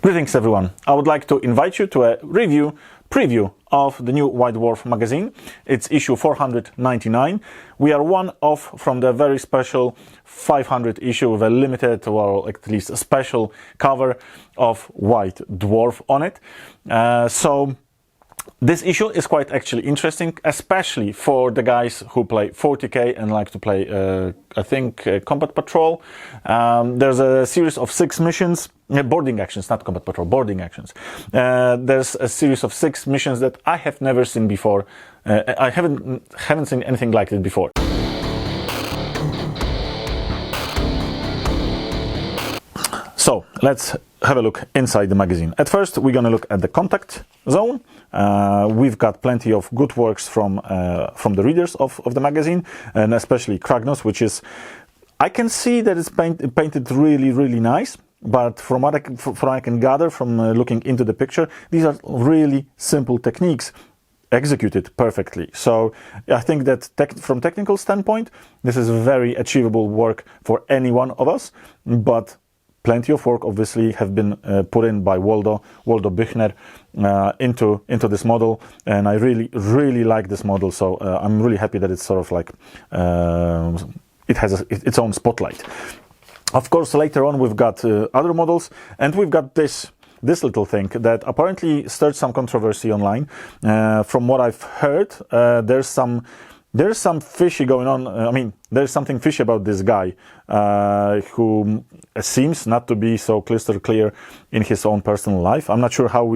Greetings everyone, I would like to invite you to a preview of the new White Dwarf magazine. It's issue 499. We are one off from the very special 500 issue with a limited, or at least a special cover of White Dwarf on it. So this issue is quite actually interesting, especially for the guys who play 40k and like to play, I think, Combat Patrol. There's a series of 6 missions, boarding actions, not Combat Patrol, boarding actions. There's a series of 6 missions that I have never seen before. I haven't seen anything like it before. So let's have a look inside the magazine. At first, we're going to look at the contact zone. We've got plenty of good works from the readers of the magazine, and especially Kragnos, which is, I can see that it's painted really nice. But from what I can gather from looking into the picture, these are really simple techniques executed perfectly. So I think that from technical standpoint, this is very achievable work for any one of us. But plenty of work obviously have been put in by Waldo Büchner into this model, and I really like this model. So I'm really happy that it's sort of like it has its own spotlight. Of course, later on we've got other models, and we've got this little thing that apparently stirred some controversy online. From what I've heard, there's some fishy going on. I mean, there's something fishy about this guy who seems not to be so crystal clear in his own personal life. I'm not sure how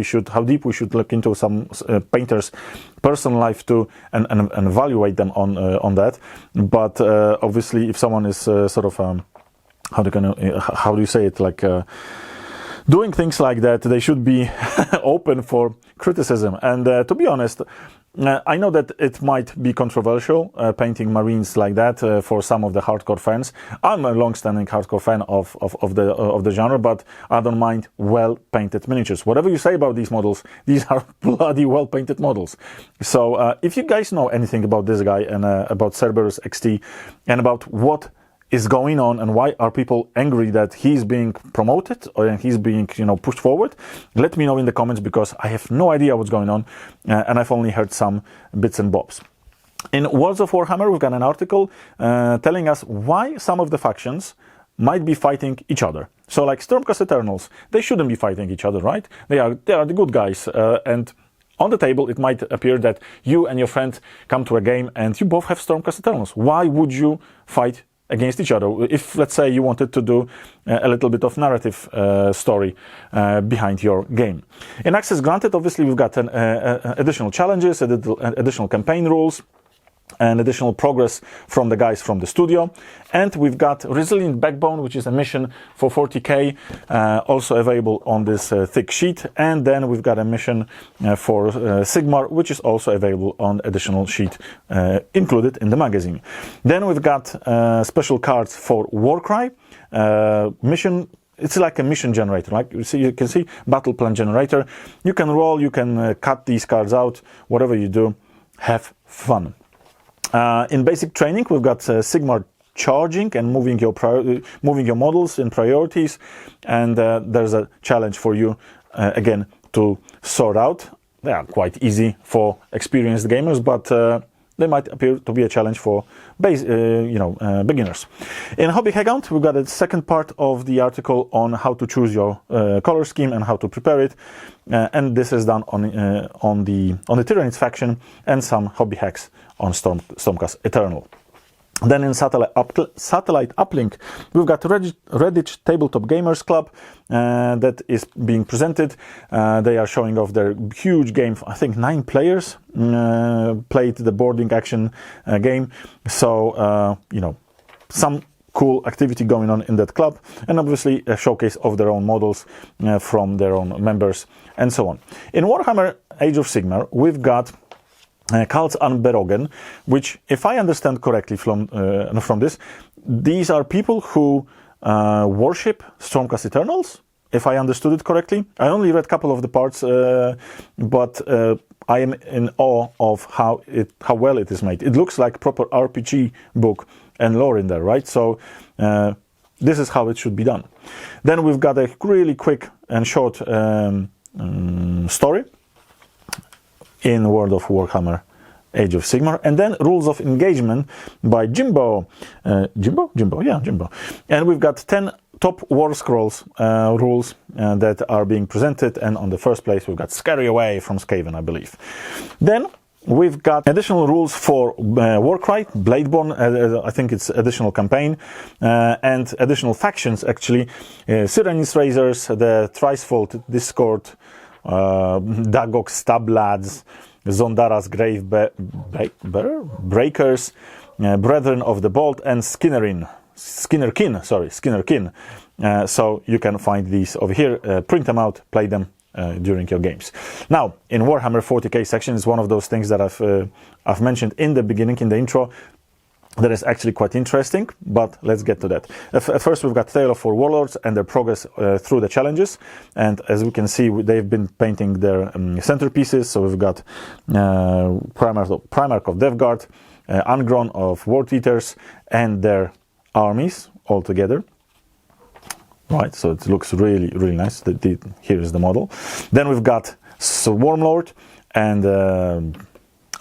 deep we should look into some painters' personal life too, and evaluate them on that. But obviously, if someone is sort of how do you say it, like doing things like that, they should be open for criticism. And to be honest, I know that it might be controversial painting Marines like that for some of the hardcore fans. I'm a long-standing hardcore fan of the genre, but I don't mind well-painted miniatures. Whatever you say about these models, these are bloody well-painted models. So if you guys know anything about this guy and about Cerberus XT and about what is going on and why are people angry that he's being promoted or he's being pushed forward, let me know in the comments, because I have no idea what's going on and I've only heard some bits and bobs. In Worlds of Warhammer, we've got an article telling us why some of the factions might be fighting each other. So like Stormcast Eternals, they shouldn't be fighting each other, right? They are the good guys, and on the table, it might appear that you and your friend come to a game and you both have Stormcast Eternals. Why would you fight against each other? If, let's say, you wanted to do a little bit of narrative story behind your game. In Access Granted, obviously, we've got additional challenges, additional campaign rules, and additional progress from the guys from the studio. And we've got Resilient Backbone, which is a mission for 40k, also available on this thick sheet. And then we've got a mission for Sigmar, which is also available on additional sheet included in the magazine. Then we've got special cards for Warcry mission. It's like a mission generator, like you can see battle plan generator. You can roll, you can cut these cards out, whatever you do, have fun. In basic training, we've got Sigmar charging and moving your models in priorities, and there's a challenge for you again to sort out. They are quite easy for experienced gamers, but they might appear to be a challenge for beginners. In Hobby Hagaunt, we've got a second part of the article on how to choose your color scheme and how to prepare it, and this is done on the Tyranids faction and some hobby hacks on Stormcast Eternal. Then in Satellite Uplink, we've got Redditch Tabletop Gamers Club that is being presented. They are showing off their huge game. I think 9 players played the boarding action game. So, some cool activity going on in that club, and obviously a showcase of their own models from their own members and so on. In Warhammer Age of Sigmar, we've got Cults Unberogen, which, if I understand correctly from this, these are people who worship Stormcast Eternals, if I understood it correctly. I only read a couple of the parts, but I am in awe of how well it is made. It looks like proper RPG book and lore in there, right? So this is how it should be done. Then we've got a really quick and short story in World of Warhammer Age of Sigmar, and then rules of engagement by Jimbo. Jimbo. And we've got 10 top War Scrolls rules that are being presented, and on the first place we've got Scary Away from Skaven, I believe. Then we've got additional rules for Warcry, Bladeborn, I think it's additional campaign, and additional factions actually, Syrenis Razors, the Thricefold Discord, Dagok Stab Lads, Zondara's Grave Breakers, Brethren of the Bolt, and Skinnerkin. So you can find these over here, print them out, play them during your games. Now, in Warhammer 40k section is one of those things that I've mentioned in the beginning, in the intro, that is actually quite interesting, but let's get to that. First, we've got Tale of Four Warlords and their progress through the challenges. And as we can see, they've been painting their centerpieces. So we've got Primarch of Death Guard, Angron of Ward Eaters, and their armies all together. Right, so it looks really, really nice. Here is the model. Then we've got Swarmlord and,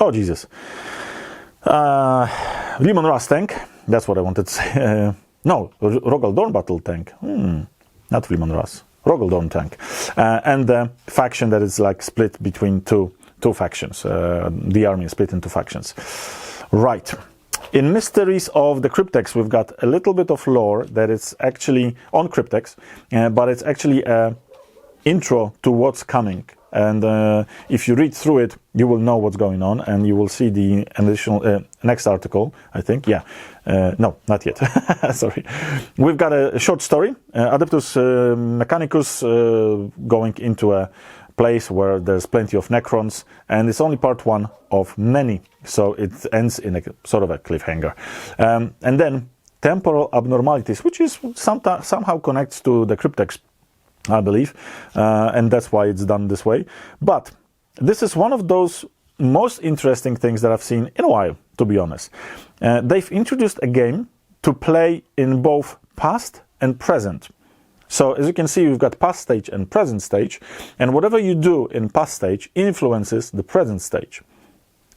oh Jesus, Lemon Rust tank, that's what I wanted to say. No, Rogaldorn battle tank. Not Lemon Rust, Rogaldorn tank. And the faction that is like split between two factions. The army is split into factions. Right. In Mysteries of the Cryptex, we've got a little bit of lore that is actually on Cryptex, but it's actually an intro to what's coming. And if you read through it, you will know what's going on, and you will see the additional next article, I think. Yeah, no, not yet. Sorry. We've got a short story, Adeptus Mechanicus, going into a place where there's plenty of Necrons, and it's only part one of many, so it ends in a sort of a cliffhanger. And then Temporal Abnormalities, which is somehow connects to the Cryptex, I believe, and that's why it's done this way. But this is one of those most interesting things that I've seen in a while, to be honest. They've introduced a game to play in both past and present. So as you can see, we've got past stage and present stage, and whatever you do in past stage influences the present stage.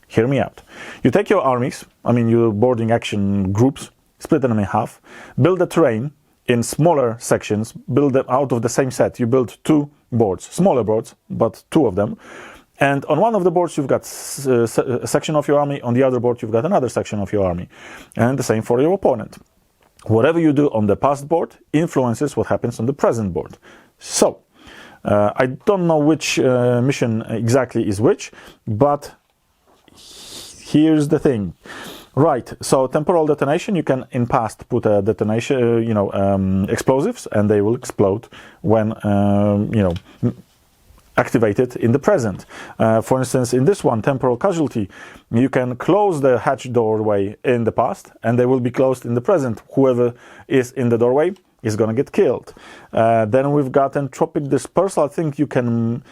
Hear me out. You take your armies, your boarding action groups, split them in half, build the terrain in smaller sections, build them out of the same set. You build two boards, smaller boards, but two of them. And on one of the boards, you've got a section of your army. On the other board, you've got another section of your army. And the same for your opponent. Whatever you do on the past board influences what happens on the present board. So, I don't know which mission exactly is which, but here's the thing. Right, so temporal detonation, you can in past put a detonation, explosives, and they will explode when, activated in the present. For instance, in this one, temporal casualty, you can close the hatch doorway in the past, and they will be closed in the present. Whoever is in the doorway is going to get killed. Then we've got entropic dispersal. I think you can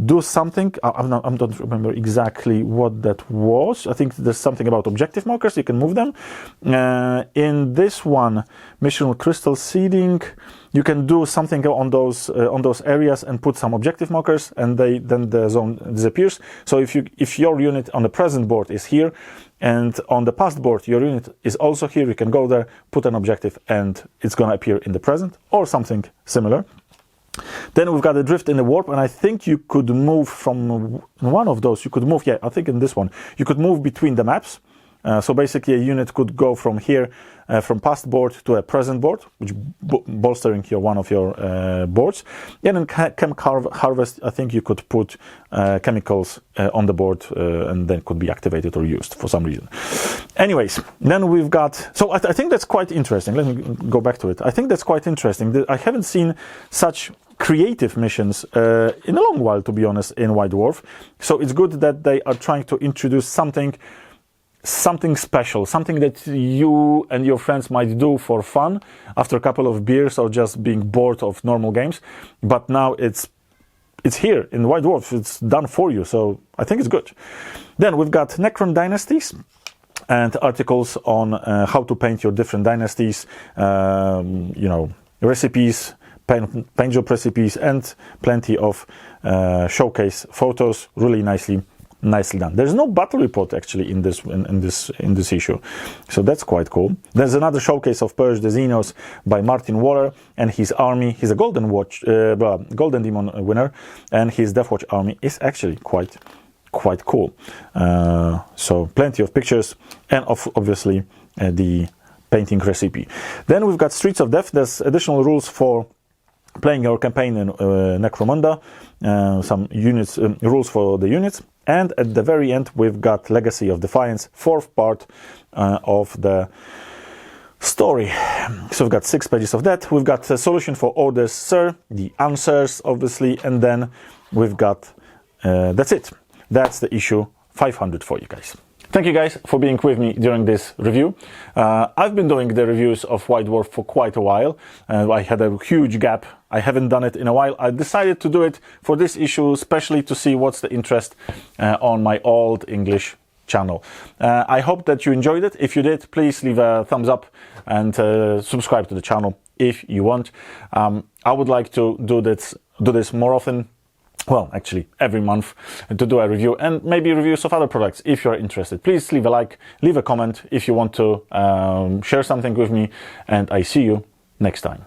do something. I don't remember exactly what that was. I think there's something about objective markers. You can move them. In this one, missional crystal seeding, you can do something on those areas and put some objective markers, and then the zone disappears. So if your unit on the present board is here, and on the past board your unit is also here, you can go there, put an objective, and it's going to appear in the present, or something similar. Then we've got a drift in the warp, and I think you could move from one of those. You could move, yeah, I think in this one, you could move between the maps. So basically a unit could go from here, from past board to a present board, which bolstering one of your boards. And in Chem Harvest, I think you could put chemicals on the board, and then could be activated or used for some reason. Anyways, then we've got, so I think that's quite interesting. Let me go back to it. I think that's quite interesting. I haven't seen such creative missions in a long while, to be honest, in White Dwarf. So it's good that they are trying to introduce something special, something that you and your friends might do for fun after a couple of beers or just being bored of normal games. But now it's here in White Dwarf. It's done for you, so I think it's good. Then we've got Necron Dynasties. and articles on how to paint your different dynasties, recipes, paint job recipes, and plenty of showcase photos. Really nicely done. There's no battle report actually in this issue, so that's quite cool. There's another showcase of Purge the Xenos by Martin Waller and his army. He's a Golden Demon winner, and his Death Watch army is actually quite cool. So plenty of pictures, and obviously the painting recipe. Then we've got Streets of Death. There's additional rules for playing your campaign in Necromunda, some units, rules for the units, and at the very end we've got Legacy of Defiance, 4th part of the story. So we've got 6 pages of that. We've got a solution for Orders Sir, the answers obviously, and then we've got that's it. That's the issue 500 for you guys. Thank you guys for being with me during this review. I've been doing the reviews of White Dwarf for quite a while. I had a huge gap. I haven't done it in a while. I decided to do it for this issue, especially to see what's the interest on my old English channel. I hope that you enjoyed it. If you did, please leave a thumbs up and subscribe to the channel if you want. I would like to do this more often. Well, actually, every month, to do a review, and maybe reviews of other products if you're interested. Please leave a like, leave a comment if you want to share something with me, and I see you next time.